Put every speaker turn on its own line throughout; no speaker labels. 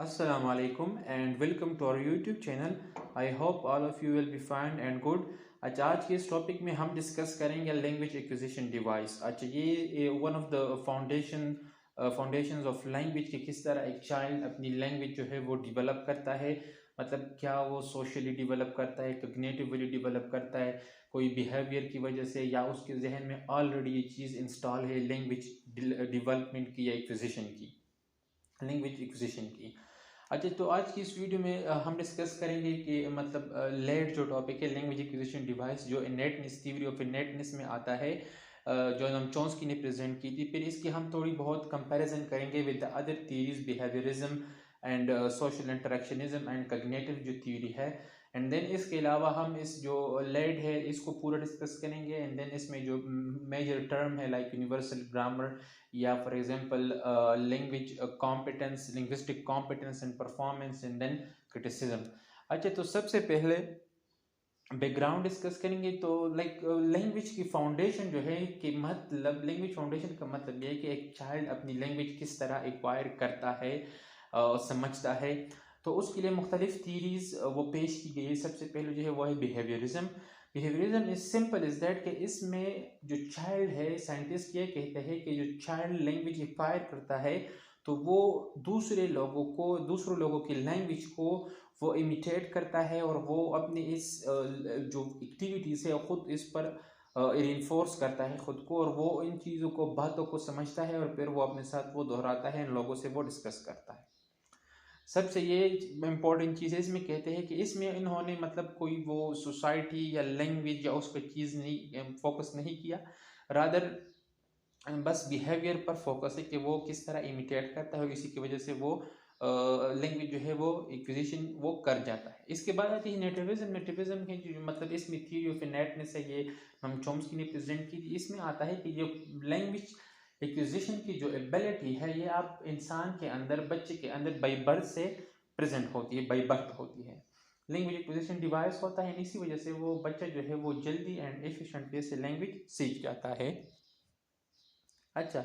Assalamu alaikum and welcome to our YouTube channel. I hope all of you will be fine and good. अच्छा आज के इस topic में हम discuss करेंगे लैंग्वेज एक्विजिशन डिवाइस। अच्छा ये one of the foundations of language के किस तरह एक चाइल्ड अपनी लैंग्वेज जो है वो डेवलप करता है, मतलब क्या वो सोशली डेवलप करता है, कॉग्निटिवली डेवलप करता है, कोई बिहेवियर की वजह से, या उसके जहन में ऑलरेडी ये चीज़ इंस्टॉल है लैंग्वेज डेवलपमेंट की या एक्विजिशन की, लैंग्वेज एक्विजिशन की। अच्छा तो आज की इस वीडियो में हम डिस्कस करेंगे कि मतलब लेट जो टॉपिक है लैंग्वेज एक्विजिशन डिवाइस जो इनेटनेस थ्योरी ऑफ इनेटनेस में आता है, जो हम चॉम्स्की ने प्रेजेंट की थी। फिर इसकी हम थोड़ी बहुत कंपैरिजन करेंगे with the other theories, behaviourism and social interactionism and cognitive जो थ्योरी है। एंड देन इसके अलावा हम इस जो लेड है इसको पूरा डिस्कस करेंगे। एंड देन इसमें जो मेजर टर्म है लाइक यूनिवर्सल ग्रामर या for example language competence, linguistic competence and performance and then criticism. अच्छा तो सबसे पहले बैकग्राउंड डिस्कस करेंगे। तो लाइक लैंग्वेज की फाउंडेशन जो है कि मतलब लैंग्वेज फाउंडेशन का मतलब ये है कि एक चाइल्ड अपनी लैंग्वेज किस तरह एक्वायर करता है, समझता है। तो उसके लिए मुख्तलिफ थीरीज वो पेश की गई है। सबसे पहले जो है वो है behaviourism. Behaviourism is simple is that कि इसमें जो चाइल्ड है, साइंटिस्ट ये कहते हैं कि जो चाइल्ड लैंग्वेज एक्वायर करता है तो वो दूसरों लोगों की लैंग्वेज को वो इमिटेट करता है और वो अपनी इस जो एक्टिविटीज़ है ख़ुद इस पर इन्फोर्स करता है ख़ुद को, और वो इन चीज़ों को, बातों को समझता है और फिर वो अपने साथ वो दोहराता है, इन लोगों से वो डिस्कस करता है। सबसे ये इम्पोर्टेंट चीज़ है इसमें, कहते हैं कि इसमें इन्होंने मतलब कोई वो सोसाइटी या लैंग्वेज या उस पर चीज़ नहीं फोकस नहीं किया, रादर बस बिहेवियर पर फोकस है कि वो किस तरह इमिटेट करता है और इसी की वजह से वो लैंग्वेज जो है वो एक्विजिशन वो कर जाता है। इसके बाद आती है नेटिविज्म। नेटिविज्म के जो मतलब इसमें थ्योरी ऑफ इनेटनेस है, ये हम चॉम्स्की ने प्रेजेंट की थी। इसमें आता है कि जो लैंग्वेज एक्विजिशन की जो एबिलिटी है ये आप इंसान के अंदर, बच्चे के अंदर बाई बर्थ से प्रेजेंट होती है, बाई बर्थ होती है। लैंग्वेज एक्विजिशन डिवाइस होता है, इसी वजह से वो बच्चा जो है वो जल्दी एंड एफिशिएंट वे से लैंग्वेज सीख जाता है। अच्छा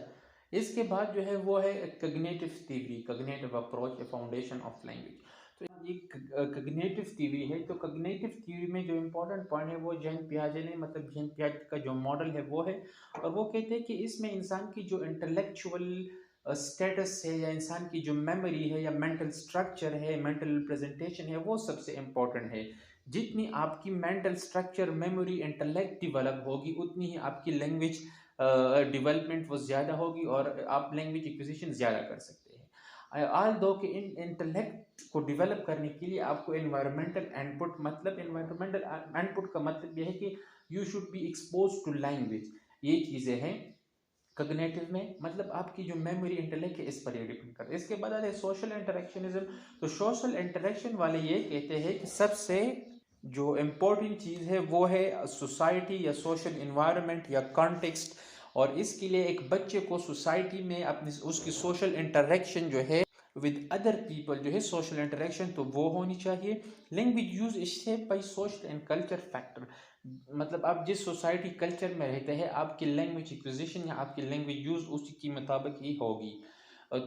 इसके बाद जो है वो है cognitive theory, cognitive approach, foundation of language. तो ये कॉग्निटिव थ्योरी है। तो कॉग्निटिव थ्योरी में जो इम्पोर्टेंट पॉइंट है वो जैन पियाजे ने, मतलब जैन पियाजे का जो मॉडल है वो है, और वो कहते हैं कि इसमें इंसान की जो इंटेलेक्चुअल स्टेटस है या इंसान की जो मेमोरी है या मेंटल स्ट्रक्चर है, मेंटल रिप्रेजेंटेशन है, वो सबसे इम्पोर्टेंट है। जितनी आपकी mental structure, memory, intellect develop होगी उतनी ही आपकी लैंग्वेज डेवलपमेंट वो ज़्यादा होगी और आप लैंग्वेज एक्विजिशन ज़्यादा कर सकते हैं। ऑल दो कि इन इंटेलेक्ट को डेवलप करने के लिए आपको एनवायरमेंटल इनपुट, मतलब एनवायरमेंटल इनपुट का मतलब यह है कि you should be expose to language. ये चीज़ें हैं कॉग्निटिव में, मतलब आपकी जो मेमोरी, इंटेलेक्ट है, इस पर ये डिपेंड करता है। इसके बाद आते हैं सोशल इंटरेक्शनिज्म। तो सोशल इंटरेक्शन वाले ये कहते हैं कि सबसे जो इम्पोर्टेंट चीज़ है वो है सोसाइटी या सोशल इन्वायरमेंट या कॉन्टेक्स्ट, और इसके लिए एक बच्चे को सोसाइटी में अपनी उसकी सोशल इंटरेक्शन जो है विद अदर पीपल जो है, सोशल इंटरेक्शन तो वो होनी चाहिए। लैंग्वेज यूज इससे by social and culture factor, मतलब आप जिस सोसाइटी कल्चर में रहते हैं आपकी लैंग्वेज एक्विजिशन या आपकी लैंग्वेज यूज उसी के मुताबिक ही होगी।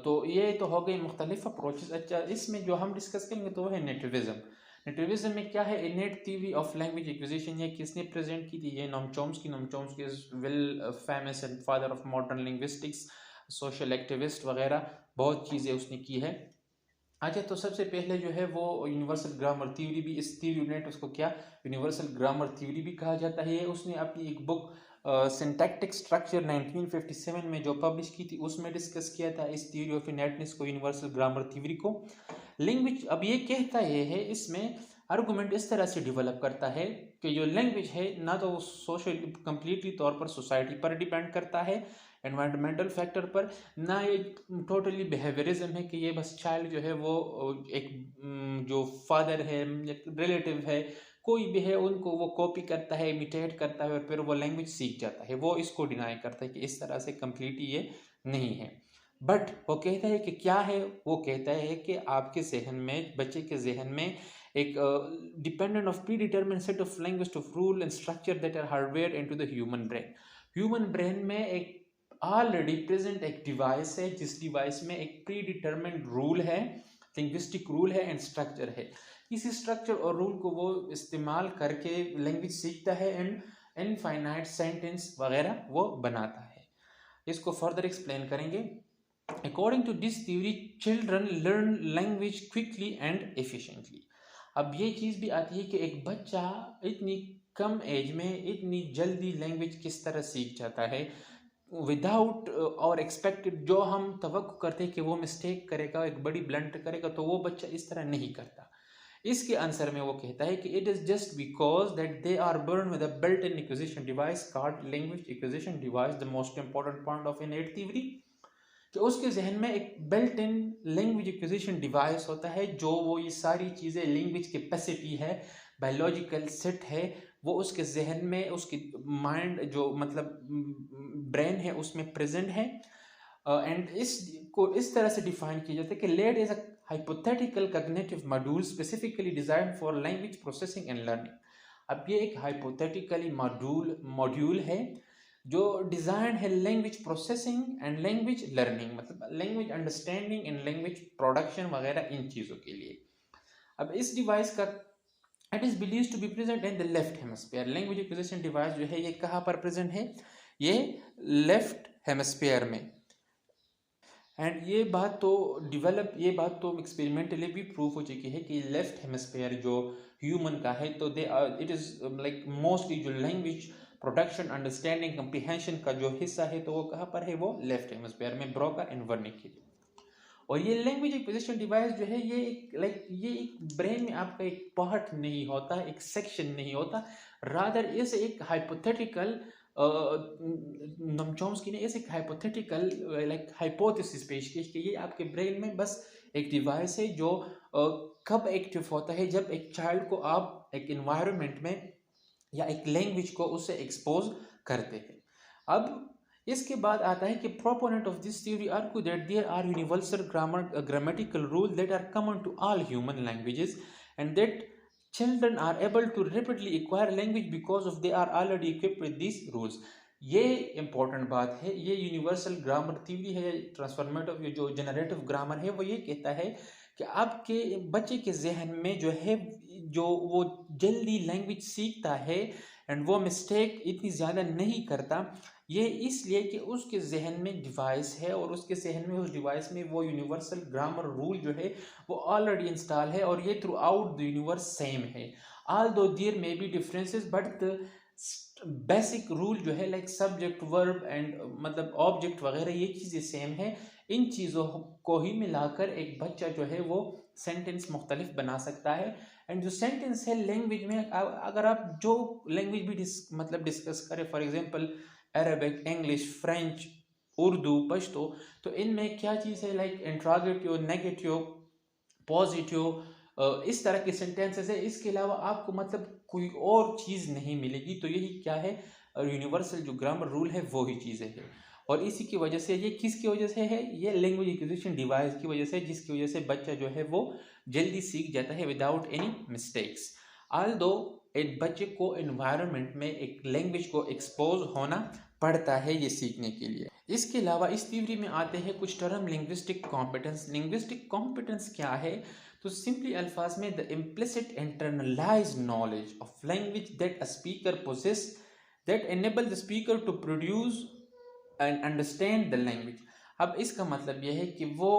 तो ये तो हो गई मुख्तलिफ अप्रोचेस। अच्छा इसमें जो हम डिस्कस करेंगे तो वो है नेटिविज्म। नेटिविज्म में क्या है, innate theory of language acquisition. ये किसने प्रेजेंट की थी, ये Noam Chomsky. Noam Chomsky is well famous and father of modern linguistics, social activist वगैरह, बहुत चीज़ें उसने की है। अच्छा तो सबसे पहले जो है वो यूनिवर्सल ग्रामर थ्योरी, भी इस थ्योरी ने उसको क्या यूनिवर्सल ग्रामर थ्योरी भी कहा जाता है। उसने अपनी एक बुक सिंटैक्टिक स्ट्रक्चर 1957 में जो पब्लिश की थी उसमें डिस्कस किया था इस थ्योरी ऑफ इनेटनेस को, यूनिवर्सल ग्रामर थ्योरी को। लैंग्वेज अब ये कहता ये है, इसमें आर्गूमेंट इस तरह से डेवलप करता है कि जो लैंग्वेज है ना तो वो सोशल कंप्लीटली तौर पर सोसाइटी पर डिपेंड करता है, एनवायरमेंटल फैक्टर पर, ना ये टोटली बिहेवियरिज्म है कि ये बस चाइल्ड जो है वो एक जो फादर है, रिलेटिव है, कोई भी है, उनको वो कॉपी करता है, इमिटेट करता है और फिर वो लैंग्वेज सीख जाता है। वो इसको डिनाई करता है कि इस तरह से कंप्लीटली ये नहीं है। बट वो कहता है कि क्या है, वो कहता है कि आपके जहन में, बच्चे के जहन में एक dependent of predetermine set of language of rule and structure that are hardware into the human brain. Human brain में एक ऑलरेडी प्रेजेंट एक डिवाइस है जिस डिवाइस में एक प्री डिटर्मिन्ड रूल है लिंग्विस्टिक रूल है एंड स्ट्रक्चर है। इसी स्ट्रक्चर और रूल को वो इस्तेमाल करके लैंग्वेज सीखता है एंड इनफाइनाइट सेंटेंस वगैरह वो बनाता है। इसको फर्दर एक्सप्लेन करेंगे। According to this theory children learn language quickly and efficiently. अब ये चीज़ भी आती है कि एक बच्चा इतनी कम एज में इतनी जल्दी लैंग्वेज किस तरह सीख जाता है विदाउट और एक्सपेक्टेड। जो हम तवक्को करते हैं कि वो मिस्टेक करेगा, एक बड़ी ब्लंट करेगा, तो वो बच्चा इस तरह नहीं करता। इसके आंसर में वो कहता है कि it is just because that they are born with a built in acquisition device called language acquisition device, the most important point of innate theory, कि उसके जहन में एक built in language acquisition device होता है जो वो ये सारी चीज़ें लैंग्वेज कैपेसिटी है, बायोलॉजिकल सेट है, वो उसके जहन में, उसकी माइंड जो मतलब ब्रेन है उसमें प्रेजेंट है। एंड इसको इस तरह से डिफाइन किया जाता है कि LAD is a hypothetical cognitive module specifically design for language processing and learning. अब ये एक हाइपोथेटिकली मॉड्यूल है जो डिजाइन है language processing and language learning, मतलब language understanding and language production वगैरह इन चीज़ों के लिए। अब इस डिवाइस का it is believed to be present in the left hemisphere. Language acquisition device जो है ये कहाँ पर प्रेजेंट है? ये लेफ्ट हेमिस्फीयर में। एंड ये बात तो एक्सपेरिमेंटली भी प्रूफ हो चुकी है कि लेफ्ट हेमिस्फीयर जो ह्यूमन का है तो इट इज लाइक मोस्टली जो लैंग्वेज प्रोडक्शन अंडरस्टैंडिंग कंप्रीहेंशन का जो हिस्सा है तो वो कहाँ पर है? वो लेफ्ट हेमिस्फीयर में, ब्रोका एंड वर्निके। और ये लैंग्वेज एक्विजिशन डिवाइस जो है ये एक ब्रेन में आपका एक पार्ट नहीं होता, एक सेक्शन नहीं होता, रादर इसे एक हाइपोथेटिकल चॉम्स्की ने ऐसे हाइपोथेटिकल लाइक हाइपोथेसिस पेश की कि ये आपके ब्रेन में बस एक डिवाइस है जो कब एक्टिव होता है? जब एक चाइल्ड को आप एक इन्वायरमेंट में या एक लैंग्वेज को उससे एक्सपोज करते हैं। अब इसके बाद आता है कि proponent of this theory argue that there are universal grammatical rule that are common to all human languages and that children are able to rapidly acquire language because of they are already equipped with these rules। ये important बात है। ये universal grammar theory है, transformative जो generative grammar है वो ये कहता है कि आपके बच्चे के जहन में जो है जो वो जल्दी लैंग्वेज सीखता है एंड वो मिस्टेक इतनी ज़्यादा नहीं करता, ये इसलिए कि उसके जहन में डिवाइस है और उसके जहन में उस डिवाइस में वो यूनिवर्सल ग्रामर रूल जो है वो ऑलरेडी इंस्टॉल है और ये throughout the universe same है। Although there may be differences but the basic rule जो है लाइक सब्जेक्ट वर्ब एंड मतलब ऑब्जेक्ट वगैरह ये चीज़ें सेम है। इन चीज़ों को ही मिलाकर एक बच्चा जो है वो सेंटेंस मुख्तलिफ बना सकता है। एंड जो सेंटेंस है लैंग्वेज में अगर आप जो लैंग्वेज भी मतलब डिस्कस करें, for example Arabic, English, French, Urdu, Pashto, तो इनमें क्या चीज़ है लाइक इंट्रोगेटिव, नेगेटिव, पॉजिटिव, इस तरह के सेंटेंसेस है। इसके अलावा आपको मतलब कोई और चीज़ नहीं मिलेगी। तो यही क्या है? यूनिवर्सल जो ग्रामर रूल है वो ही चीज़ें है। और इसी की वजह से ये किसकी वजह से है? ये लैंग्वेज एक्विजिशन डिवाइस की वजह से, जिसकी वजह से बच्चा जो है वो जल्दी सीख जाता है विदाउट एनी मिस्टेक्स। ऑल्दो एक बच्चे को एनवायरनमेंट में एक लैंग्वेज को एक्सपोज होना पड़ता है ये सीखने के लिए। इसके अलावा इस थ्योरी में आते हैं कुछ term linguistic competence. Linguistic competence क्या है? तो सिंपली अल्फाज में the implicit internalised knowledge of language that a speaker possess that enable the speaker to produce and understand the language. अब इसका मतलब यह है कि वो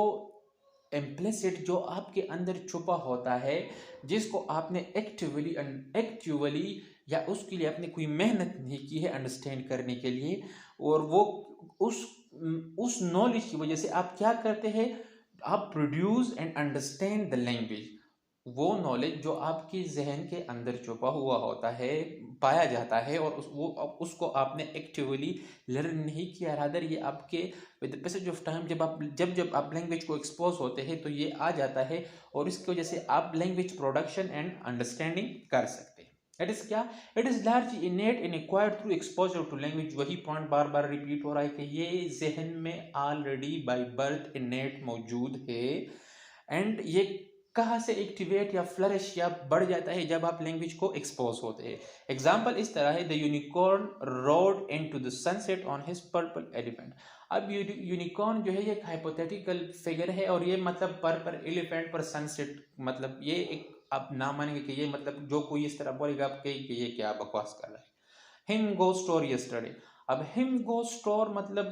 इम्प्लिसिट जो आपके अंदर छुपा होता है, जिसको आपने एक्टिवली या उसके लिए आपने कोई मेहनत नहीं की है अंडरस्टैंड करने के लिए, और वो उस नॉलेज की वजह से आप क्या करते हैं? आप produce and understand the language. वो नॉलेज जो आपके जहन के अंदर छुपा हुआ होता है, पाया जाता है, और उसको आपने एक्टिवली लर्न नहीं किया, रादर ये आपके with the passage of time जब आप लैंग्वेज को एक्सपोज होते हैं तो ये आ जाता है, और इसकी वजह से आप लैंग्वेज प्रोडक्शन एंड अंडरस्टैंडिंग कर सकते हैं। इट इज क्या? It is largely innate and acquired through exposure to language. वही पॉइंट बार बार रिपीट हो रहा है कि ये जहन में ऑलरेडी बाय बर्थ इनेट मौजूद है, एंड ये कहाँ से एक्टिवेट या फ्लरिश या बढ़ जाता है जब आप लैंग्वेज को एक्सपोज होते हैं। एग्जाम्पल इस तरह है, the unicorn road into the sunset on his purple elephant. अब यूनिकॉर्न जो है ये एक हाइपोथेटिकल फिगर है और ये मतलब पर्पल एलिफेंट पर सनसेट, मतलब ये एक, आप ना मानेंगे कि ये मतलब जो कोई इस तरह बोलेगा आप कहेंगे कि ये क्या बकवास कर रहा है। Him go store yesterday. अब हिम गो स्टोर मतलब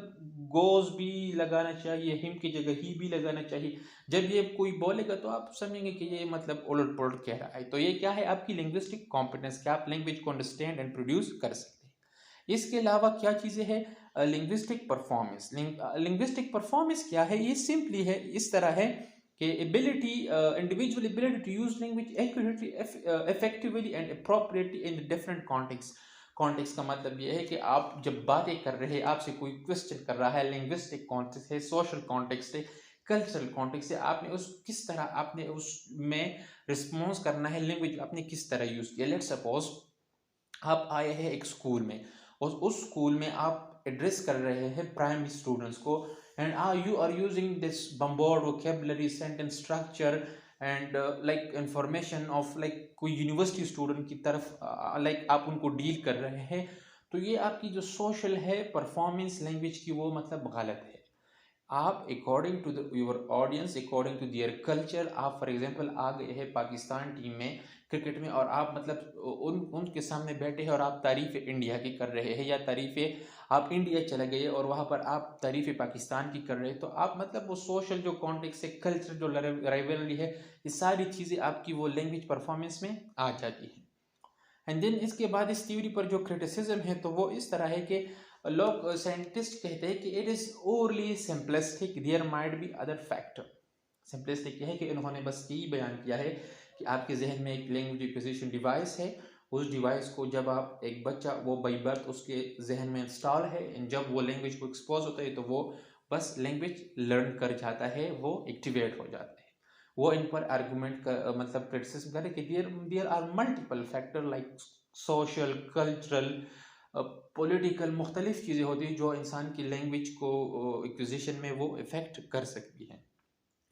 गोज भी लगाना चाहिए, हिम की जगह ही भी लगाना चाहिए। जब ये कोई बोलेगा तो आप समझेंगे कि ये मतलब उलट पुलट कह रहा है। तो ये क्या है, आपकी लिंग्विस्टिक कॉम्पिटेंस, कि आप लैंग्वेज को अंडरस्टैंड एंड प्रोड्यूस कर सकते हैं। इसके अलावा क्या चीज़ें हैं, लिंग्विस्टिक परफॉर्मेंस। लिंग्विस्टिक परफॉर्मेंस क्या है, ये सिंपली है, इस तरह है कि ability, individual ability to use language accurately, effectively and appropriately in different context. Context का मतलब ये है कि आप जब बातें कर रहे हैं, आपसे कोई क्वेश्चन कर रहा है, लिंग्विस्टिक कॉन्टेक्स्ट है, सोशल कॉन्टेक्स्ट है, कल्चरल कॉन्टेक्स्ट है, आपने उस किस तरह आपने उसमें रिस्पॉन्स करना है, लैंग्वेज आपने किस तरह यूज किया। लेट्स सपोज आप आए हैं एक स्कूल में और उस स्कूल में आप एड्रेस कर रहे हैं प्राइमरी स्टूडेंट्स को, and you are using this bombard vocabulary, sentence structure and like information of like कोई यूनिवर्सिटी स्टूडेंट की तरफ, लाइक आप उनको डील कर रहे हैं। तो ये आपकी जो सोशल है परफॉर्मेंस लैंग्वेज की, वो मतलब गलत है। आप according to your audience, according to their culture, आप फॉर एग्जांपल आ गए हैं पाकिस्तान टीम में क्रिकेट में, और आप मतलब उनके सामने बैठे हैं और आप तारीफ़ इंडिया की कर रहे हैं, या तारीफ़ें आप इंडिया चले गए और वहाँ पर आप तारीफ़ पाकिस्तान की कर रहे हैं, तो आप मतलब वो सोशल जो कॉन्टेक्स्ट है, कल्चर जो राइवलरी है, ये सारी चीज़ें आपकी वो लैंग्वेज परफॉर्मेंस में आ जाती है। एंड देन इसके बाद इस थ्योरी पर जो क्रिटिसिज्म है तो वो इस तरह है कि लोग, साइंटिस्ट कहते हैं कि it is overly simplistic, there might be other factor. Simplistic यह है कि इन्होंने बस यही बयान किया है कि आपके जहन में एक लैंग्वेज एक्विजिशन डिवाइस है, उस डिवाइस को जब आप एक बच्चा वो बाई बर्थ उसके जहन में इंस्टॉल है, एंड जब वो लैंग्वेज को एक्सपोज होता है तो वो बस लैंग्वेज लर्न कर जाता है, वो एक्टिवेट हो जाता है। वो इन पर आर्गूमेंट का मतलब क्रिटिसिज्म करे कि there are multiple factor like social, cultural, political, मुख्तलिफ चीज़ें होती हैं जो इंसान की लैंग्वेज को एक्विजिशन में वो इफेक्ट कर सकती हैं।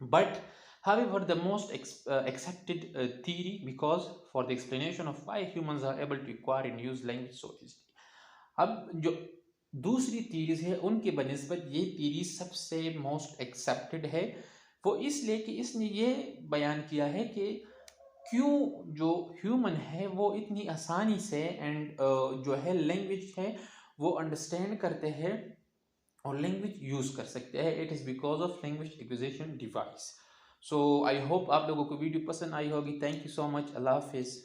But however, the most accepted theory, because for the explanation of why humans are able to acquire and use language so easily. अब जो दूसरी theories है उनके बनिस्बत ये theory सबसे most accepted है, वो इसलिए कि इसने ये बयान किया है कि क्यों जो ह्यूमन है वो इतनी आसानी से एंड जो है लैंग्वेज है वो अंडरस्टैंड करते हैं और लैंग्वेज यूज़ कर सकते हैं। It is because of language acquisition device. So I hope आप लोगों को वीडियो पसंद आई होगी। Thank you so much. अल्लाह हाफिज़।